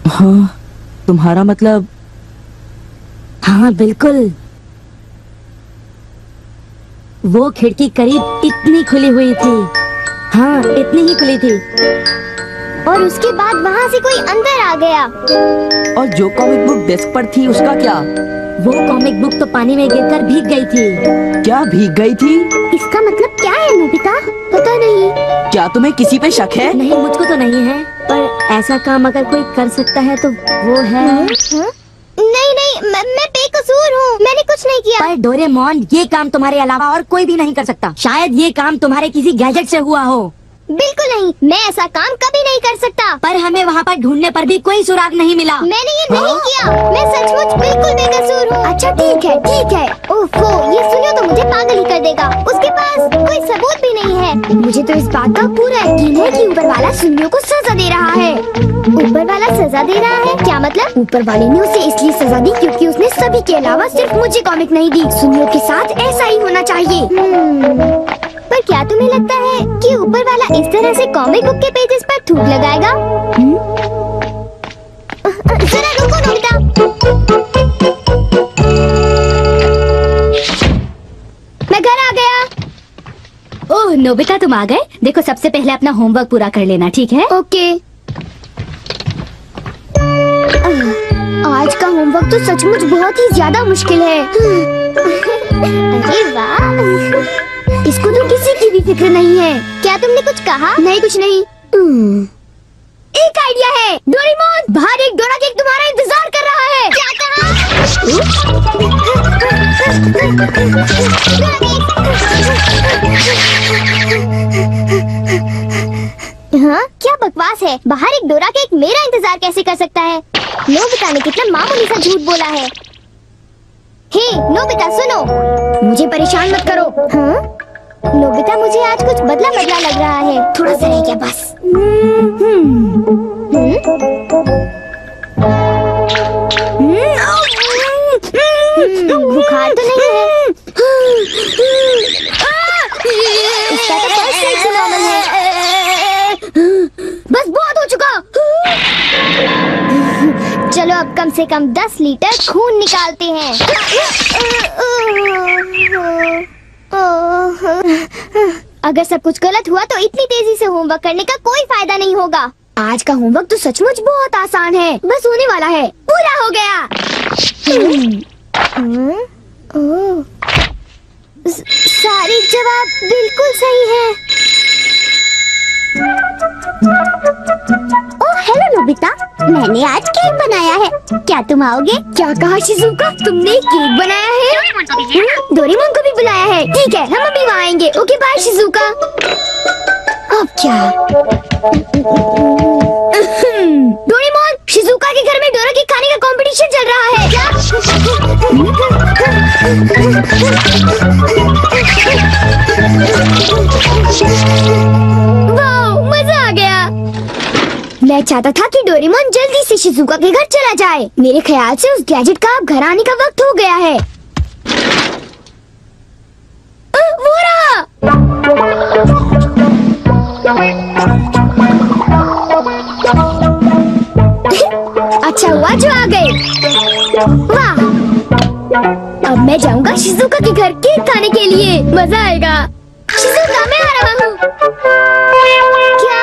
हाँ, तुम्हारा मतलब? हाँ बिल्कुल, वो खिड़की करीब इतनी खुली हुई थी। हाँ, इतनी ही खुली थी। और उसके बाद वहाँ से कोई अंदर आ गया। और जो कॉमिक बुक डेस्क पर थी उसका क्या? वो कॉमिक बुक तो पानी में गिरकर भीग गई थी। क्या भीग गई थी? इसका मतलब क्या है नोबिता? पता नहीं। क्या तुम्हें किसी पे शक है? नहीं, मुझको तो नहीं है, पर ऐसा काम अगर कोई कर सकता है तो वो है। नहीं नहीं, मैं बेकसूर हूँ, मैंने कुछ नहीं किया। पर डोरेमोन, ये काम तुम्हारे अलावा और कोई भी नहीं कर सकता। शायद ये काम तुम्हारे किसी गैजेट से हुआ हो। बिल्कुल नहीं, मैं ऐसा काम कभी नहीं कर सकता। पर हमें वहाँ पर ढूंढने पर भी कोई सुराग नहीं मिला। मैंने ये नहीं किया, मैं सचमुच बिल्कुल बेकसूर हूँ। अच्छा ठीक है ठीक है। ओफो, ये सुनियो तो मुझे पागल ही कर देगा। उसके पास कोई सबूत भी नहीं है। मुझे तो इस बात का पूरा यकीन है कि ऊपर वाला सुनियो को सजा दे रहा है। ऊपर वाला सजा दे रहा है? क्या मतलब? ऊपर वाले ने उसे इसलिए सजा दी क्योंकि उसने सभी के अलावा सिर्फ मुझे कॉमिक नहीं दी। सुनियो के साथ ऐसा ही होना चाहिए। पर क्या तुम्हें लगता है कि ऊपर वाला इस तरह से कॉमिक बुक के पेजेस पर थूक लगाएगा? जरा रुको नोबिता। मैं घर आ गया। ओह नोबिता, तुम आ गए। देखो, सबसे पहले अपना होमवर्क पूरा कर लेना, ठीक है? ओके। आज का होमवर्क तो सचमुच बहुत ही ज्यादा मुश्किल है। अरे वाह, इसको तो किसी की भी फिक्र नहीं है। क्या तुमने कुछ कहा? नहीं, कुछ नहीं। एक आइडिया है। डोरेमोन, बाहर एक डोरा केक तुम्हारा इंतजार कर रहा है। क्या कहा? हाँ, क्या बकवास है। बाहर एक डोरा केक मेरा इंतजार कैसे कर सकता है? नोबिता ने कितना मामूली सा झूठ बोला है। हे नोबिता, सुनो, मुझे परेशान मत करो। हाँ? नोबिता, मुझे आज कुछ बदला बदला लग रहा है। थोड़ा सा रह गया बस। बुखार तो नहीं है? इसका तो फर्स्ट एड से नॉर्मल है। बस बहुत हो चुका। चलो अब कम से कम 10 लीटर खून निकालते हैं। अगर सब कुछ गलत हुआ तो इतनी तेजी से होमवर्क करने का कोई फायदा नहीं होगा। आज का होमवर्क तो सचमुच बहुत आसान है, बस होने वाला है। पूरा हो गया। सारे जवाब बिल्कुल सही है। ओह हेलो नोबिता, मैंने आज केक बनाया है, क्या तुम आओगे? क्या कहा शिजुका, तुमने केक बनाया है? डोरेमोन को भी बुलाया है। ठीक है, हम अभी वहाँ आएंगे। Okay bye Shizuka. अब क्या? डोरेमोन, शिजुका के घर में डोरा केक खाने का कंपटीशन चल रहा है। क्या? वाह, मजा आ गया। मैं चाहता था कि डोरेमोन जल्दी से शिजुका के घर चला जाए। मेरे ख्याल से उस गैजेट का अब घर आने का वक्त हो गया है। वो रहा। अच्छा हुआ जो आ गए। वाह, अब मैं जाऊंगा शिजुका के घर केक खाने के लिए। मजा आएगा। शिजुका, मैं आ रहा हूँ। क्या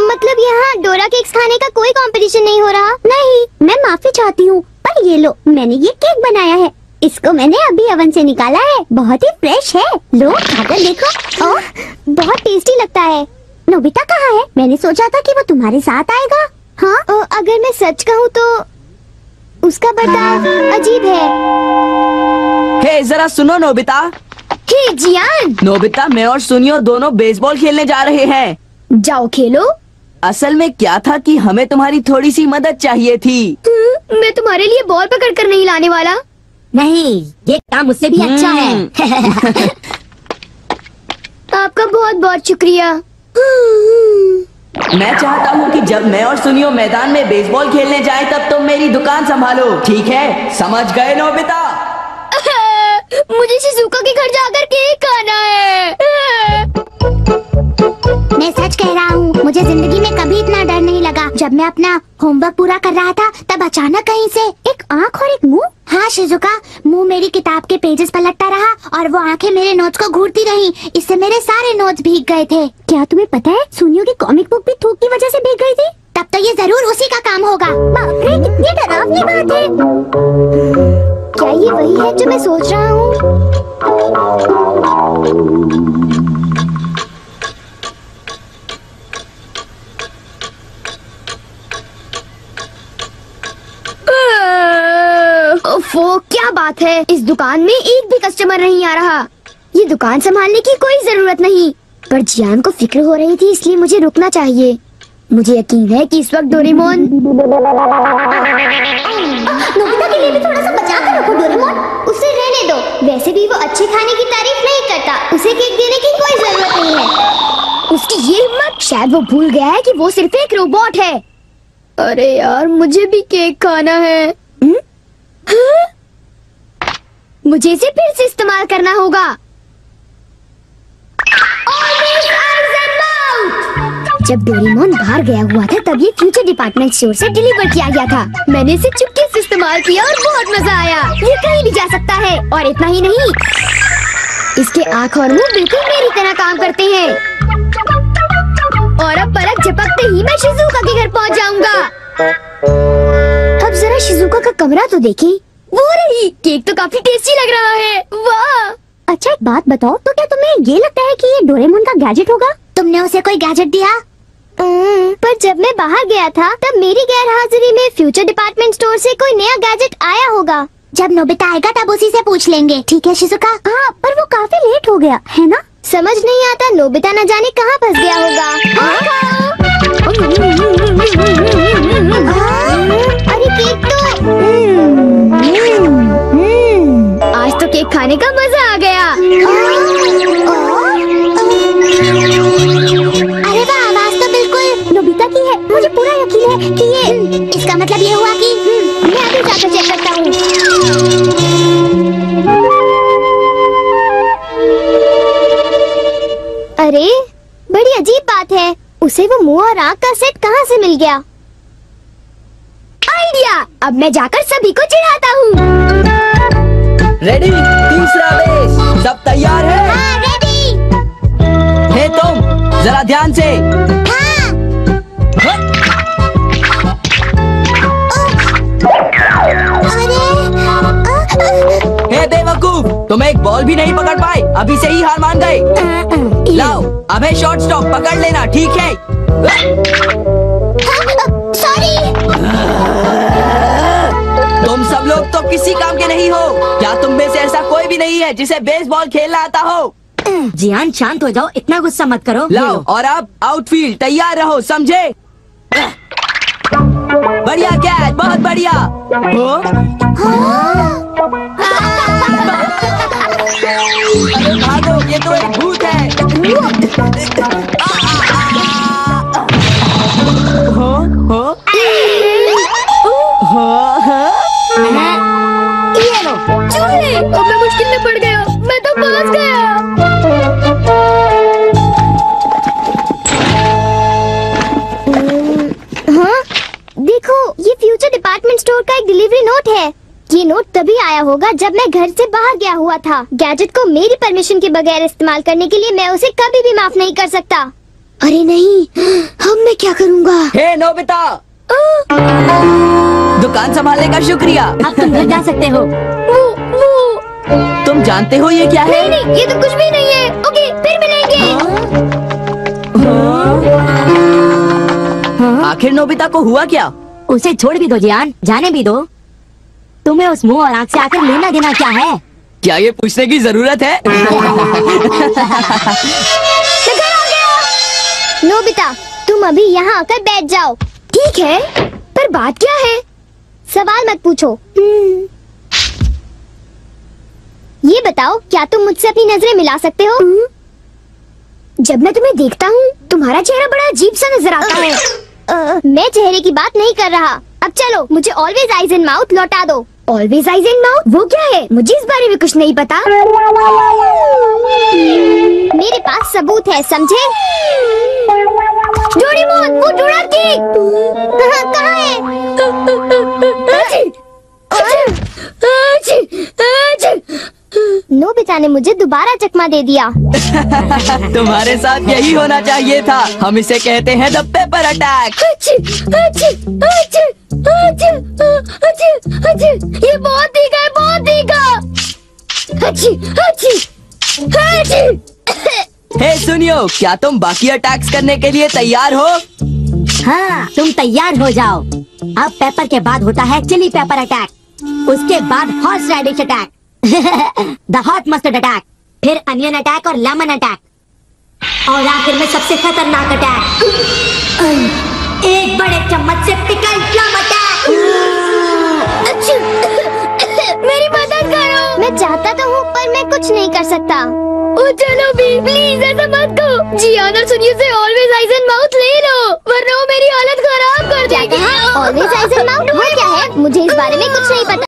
मतलब यहाँ डोरा केक्स खाने का कोई कंपटीशन नहीं हो रहा? नहीं, मैं माफी चाहती हूँ, पर ये लो, मैंने ये केक बनाया है। इसको मैंने अभी ओवन से निकाला है, बहुत ही फ्रेश है। लो खाकर देखो। ओह, बहुत टेस्टी लगता है। नोबिता कहाँ है? मैंने सोचा था कि वो तुम्हारे साथ आएगा। हाँ, अगर मैं सच कहूँ तो उसका बर्ताव अजीब है। हे जरा सुनो नोबिता। हे जियान। नोबिता, मैं और सुनियो दोनों बेसबॉल खेलने जा रहे हैं। जाओ खेलो। असल में क्या था कि हमें तुम्हारी थोड़ी सी मदद चाहिए थी। मैं तुम्हारे लिए बॉल पकड़ कर नहीं लाने वाला। नहीं, ये काम मुझसे भी अच्छा है। आपका बहुत बहुत शुक्रिया। मैं चाहता हूँ कि जब मैं और सुनियो मैदान में बेसबॉल खेलने जाए तब तुम मेरी दुकान संभालो, ठीक है? समझ गए नोबिता? मुझे शिजुका के घर जाकर केक खाना है। मैं सच कह रहा हूँ, मुझे जिंदगी में कभी इतना डर नहीं लगा। जब मैं अपना होमवर्क पूरा कर रहा था तब अचानक कहीं से एक आँख और एक मुंह। हाँ शिजुका, मुंह मेरी किताब के पेजेस पलटता रहा और वो आंखें मेरे नोट्स को घूरती रही। इससे मेरे सारे नोट्स भीग गए थे। क्या तुम्हें पता है, सुनियो की कॉमिक बुक भी थूक की वजह से भीग गई थी। तब तो ये जरूर उसी का काम होगा। बाप रे, कितनी डरावनी बात है। क्या ये वही है जो मैं सोच रहा हूँ? ओफो, क्या बात है, इस दुकान में एक भी कस्टमर नहीं आ रहा। ये दुकान संभालने की कोई जरूरत नहीं, पर जियान को फिक्र हो रही थी, इसलिए मुझे रुकना चाहिए। मुझे यकीन है कि इस वक्त डोरेमोन। नोबिता के लिए भी थोड़ा सा बचा कर रखो डोरेमोन, उसे रहने दो। वैसे भी वो अच्छे खाने की तारीफ नहीं करता, उसे केक देने की कोई जरूरत नहीं है। उसकी ये हिम्मत, शायद वो भूल गया है कि वो सिर्फ एक रोबोट है। अरे यार, मुझे भी केक खाना है। मुझे इसे फिर से इस्तेमाल करना होगा। जब डोरेमोन बाहर गया हुआ था तब ये फ्यूचर डिपार्टमेंट स्टोर से डिलीवर किया गया था। मैंने इसे चुपके से इस्तेमाल किया और बहुत मजा आया। ये कहीं भी जा सकता है, और इतना ही नहीं, इसके आँख और मुंह बिल्कुल मेरी तरह काम करते हैं। और अब पलक झपकते ही मैं शिजुका के घर पहुंच जाऊंगा। अब जरा शिजुका का कमरा तो देखें। वो रही, केक तो काफी टेस्टी लग रहा है। वाह! अच्छा एक बात बताओ, तो क्या तुम्हें ये लगता है कि ये डोरेमोन का गैजेट होगा? तुमने उसे कोई गैजेट दिया? पर जब मैं बाहर गया था तब मेरी गैरहाजिरी में फ्यूचर डिपार्टमेंट स्टोर से कोई नया गैजेट आया होगा। जब नोबिता आएगा तब उसी से पूछ लेंगे। ठीक है शिजुका? हाँ, पर वो काफी लेट हो गया है ना? समझ नहीं आता, नोबिता न जाने कहाँ फंस गया होगा। अरे केक तो आज तो केक खाने का मजा आ गया। अरे वाह, आवाज तो बिल्कुल नोबिता की है। मुझे पूरा यकीन है कि ये, इसका मतलब ये हुआ कि मैं अभी जाकर चेक करता हूँ। अरे बड़ी अजीब बात है, उसे वो मुंह और आँख का सेट कहाँ से मिल गया? आइडिया! अब मैं जाकर सभी को चिढ़ाता हूँ। रेडी? तीसरा बेस, सब तैयार है? हाँ, रेडी। हे तुम, जरा ध्यान से। हाँ। हे बेवकूफ, तुम एक बॉल भी नहीं पकड़ पाए, अभी से ही हार मान गए। लाओ, अबे शॉर्ट स्टॉप पकड़ लेना, ठीक है? सॉरी। तुम सब लोग तो किसी काम के नहीं हो। क्या तुम में से ऐसा कोई भी नहीं है जिसे बेसबॉल खेलना आता हो? जियान शांत हो जाओ, इतना गुस्सा मत करो। लाओ, और अब आउटफील्ड तैयार रहो, समझे? बढ़िया कैच, बहुत बढ़िया। अरे भागो, ये तो एक भूत है। ये लो, चूहे! अब मैं मुश्किल में पड़ गया, मैं तो फंस गया। हाँ, देखो, ये फ्यूचर डिपार्टमेंट स्टोर का एक डिलीवरी नोट है। ये नोट तभी आया होगा जब मैं घर से बाहर गया हुआ था। गैजेट को मेरी परमिशन के बगैर इस्तेमाल करने के लिए मैं उसे कभी भी माफ नहीं कर सकता। अरे नहीं, अब मैं क्या करूँगा? हे नोबिता, दुकान संभालने का शुक्रिया। अब तुम घर जा सकते हो। वो तुम जानते हो ये क्या है? नहीं नहीं, ये तो कुछ भी नहीं है। ओके, फिर मिलेंगे। आखिर नोबिता को हुआ क्या? उसे छोड़ भी दो जियान, जाने भी दो। तुम्हें उस मुंह और आँख से आकर लेना देना क्या है? क्या ये पूछने की जरूरत है? नोबिता, तुम अभी यहाँ आकर बैठ जाओ। ठीक है, पर बात क्या है? सवाल मत पूछो। ये बताओ, क्या तुम मुझसे अपनी नजरें मिला सकते हो? जब मैं तुम्हें देखता हूँ, तुम्हारा चेहरा बड़ा अजीब सा नजर आता है। मैं चेहरे की बात नहीं कर रहा। अब चलो, मुझे ऑलवेज आइज एंड माउथ लौटा दो। ऑलवेज आइज एंड माउथ, वो क्या है? मुझे इस बारे में कुछ नहीं पता। मेरे पास सबूत है, समझे? डोरेमोन, वो डोराकी कहाँ है? नोबिता ने मुझे दोबारा चकमा दे दिया। तुम्हारे साथ यही होना चाहिए था। हम इसे कहते हैं द पेपर अटैक। ये बहुत तीखा है, बहुत तीखा। हे सुनियो, क्या तुम बाकी अटैक्स करने के लिए तैयार हो? हाँ, तुम तैयार हो जाओ। अब पेपर के बाद होता है चिली पेपर अटैक, उसके बाद horseradish attack, the hot mustard attack, फिर अनियन अटैक और लेमन अटैक, और आखिर में सबसे खतरनाक अटैक, एक बड़े चम्मच से पिकल प्लम अटैक। मेरी मदद करो। मैं चाहता तो हूँ पर मैं कुछ नहीं कर सकता। ओ चलो भी, प्लीज ऐसा मत करो। जियान और सुनियो से ऑलवेज आइज एंड माउथ ले लो, वरना वो मेरी हालत खराब कर देगी। ऑलवेज आइज एंड माउथ वो क्या है? मुझे इस बारे में कुछ नहीं पता।